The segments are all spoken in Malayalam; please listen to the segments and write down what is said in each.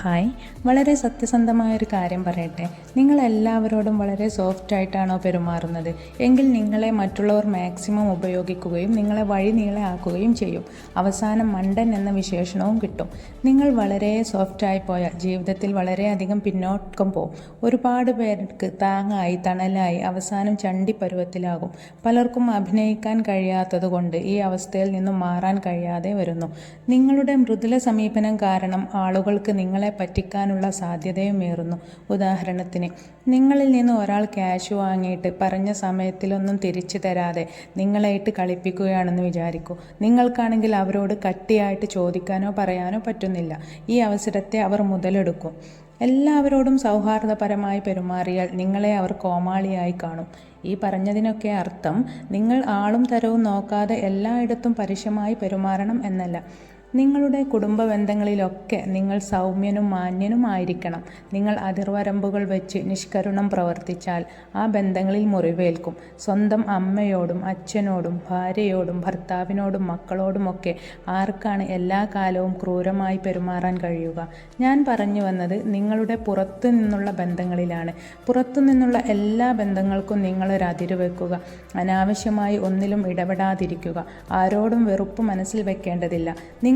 ഹായ്, വളരെ സത്യസന്ധമായൊരു കാര്യം പറയട്ടെ. നിങ്ങളെല്ലാവരോടും വളരെ സോഫ്റ്റായിട്ടാണോ പെരുമാറുന്നത്? എങ്കിൽ നിങ്ങളെ മറ്റുള്ളവർ മാക്സിമം ഉപയോഗിക്കുകയും നിങ്ങളെ വഴി നീളെ ആക്കുകയും ചെയ്യും. അവസാനം മണ്ടൻ എന്ന വിശേഷണവും കിട്ടും. നിങ്ങൾ വളരെ സോഫ്റ്റായി പോയാൽ ജീവിതത്തിൽ വളരെയധികം പിന്നോക്കം പോവും. ഒരുപാട് പേർക്ക് താങ്ങായി തണലായി അവസാനം ചണ്ടി പരുവത്തിലാകും. പലർക്കും അഭിനയിക്കാൻ കഴിയാത്തതുകൊണ്ട് ഈ അവസ്ഥയിൽ നിന്നും മാറാൻ കഴിയാതെ വരുന്നു. നിങ്ങളുടെ മൃദുല സമീപനം കാരണം ആളുകൾക്ക് നിങ്ങളെ പറ്റിക്കാനുള്ള സാധ്യതയുമേറുന്നു. ഉദാഹരണത്തിന്, നിങ്ങളിൽ നിന്ന് ഒരാൾ ക്യാഷ് വാങ്ങിയിട്ട് പറഞ്ഞ സമയത്തിലൊന്നും തിരിച്ചു തരാതെ നിങ്ങളായിട്ട് കളിപ്പിക്കുകയാണെന്ന് വിചാരിക്കൂ. നിങ്ങൾക്കാണെങ്കിൽ അവരോട് കട്ടിയായിട്ട് ചോദിക്കാനോ പറയാനോ പറ്റുന്നില്ല. ഈ അവസരത്തെ അവർ മുതലെടുക്കും. എല്ലാവരോടും സൗഹാർദ്ദപരമായി പെരുമാറിയാൽ നിങ്ങളെ അവർ കോമാളിയായി കാണും. ഈ പറഞ്ഞതിനൊക്കെ അർത്ഥം നിങ്ങൾ ആളും തരവും നോക്കാതെ എല്ലായിടത്തും പരുഷമായി പെരുമാറണം എന്നല്ല. നിങ്ങളുടെ കുടുംബ ബന്ധങ്ങളിലൊക്കെ നിങ്ങൾ സൗമ്യനും മാന്യനും ആയിരിക്കണം. നിങ്ങൾ അതിർവരമ്പുകൾ വെച്ച് നിഷ്കരുണം പ്രവർത്തിച്ചാൽ ആ ബന്ധങ്ങളിൽ മുറിവേൽക്കും. സ്വന്തം അമ്മയോടും അച്ഛനോടും ഭാര്യയോടും ഭർത്താവിനോടും മക്കളോടുമൊക്കെ ആർക്കാണ് എല്ലാ കാലവും ക്രൂരമായി പെരുമാറാൻ കഴിയുക? ഞാൻ പറഞ്ഞു വന്നത് നിങ്ങളുടെ പുറത്തു നിന്നുള്ള ബന്ധങ്ങളിലാണ്. പുറത്തു നിന്നുള്ള എല്ലാ ബന്ധങ്ങൾക്കും നിങ്ങളൊരു അതിര് വെക്കുക. അനാവശ്യമായി ഒന്നിലും ഇടപെടാതിരിക്കുക. ആരോടും വെറുപ്പ് മനസ്സിൽ വെക്കേണ്ടതില്ല.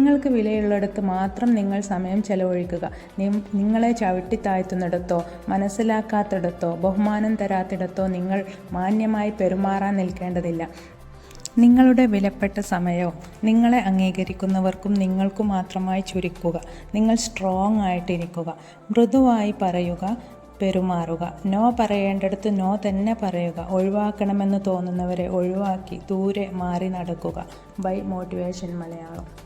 നിങ്ങൾക്ക് വിലയുള്ളിടത്ത് മാത്രം നിങ്ങൾ സമയം ചെലവഴിക്കുക. നിങ്ങളെ ചവിട്ടിത്താഴ്ത്തുന്നിടത്തോ മനസ്സിലാക്കാത്തിടത്തോ ബഹുമാനം തരാത്തിടത്തോ നിങ്ങൾ മാന്യമായി പെരുമാറാൻ നിൽക്കേണ്ടതില്ല. നിങ്ങളുടെ വിലപ്പെട്ട സമയവും നിങ്ങളെ അംഗീകരിക്കുന്നവർക്കും നിങ്ങൾക്കു മാത്രമായി ചുരുക്കുക. നിങ്ങൾ സ്ട്രോങ് ആയിട്ടിരിക്കുക. മൃദുവായി പറയുക, പെരുമാറുക. നോ പറയേണ്ടടുത്ത് നോ തന്നെ പറയുക. ഒഴിവാക്കണമെന്ന് തോന്നുന്നവരെ ഒഴിവാക്കി ദൂരെ മാറി നടക്കുക. Bye motivation Malayalam.